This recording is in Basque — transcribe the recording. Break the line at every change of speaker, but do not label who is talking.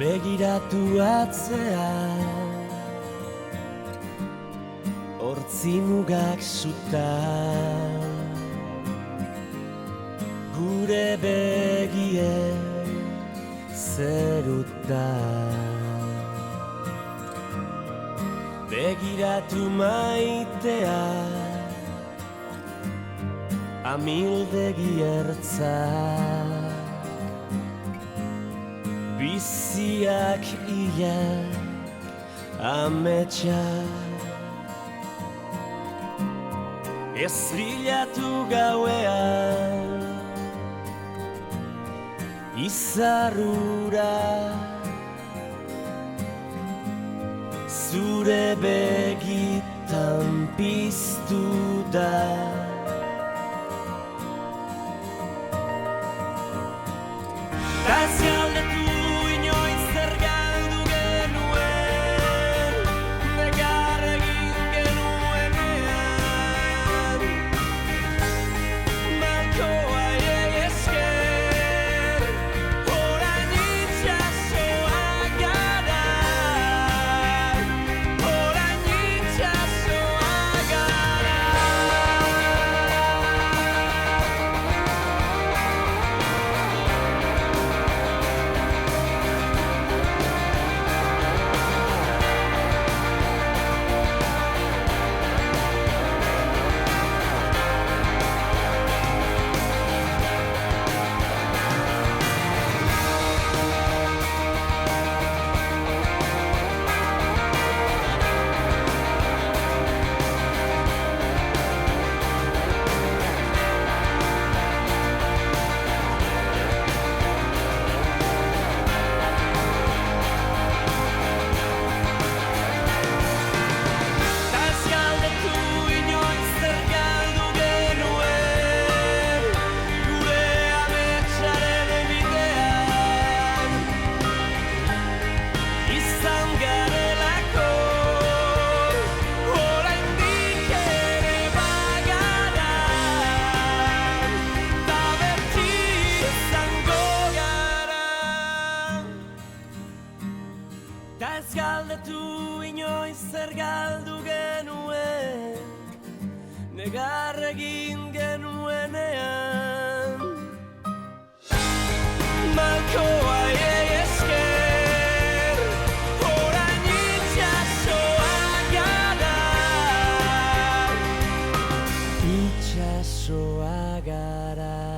begiratu atzea, hortzi mugak suta, gure begie zeruta. Begiratu maitea, amildegi ertza, biziak ia ametsa. Ez bilatu gauean, izarrura, zure begitan piztu da. Ta ez galdetu inoiz zer galdu genuen, negar egin genuenean. Malkoari esker, orain itxasoa gara. Orain itxasoa gara. Ta ez galdetu inoiz zer galdu genuen, negar egin genuenean. Malkoari esker, orain itxasoa gara. Itxasoa gara.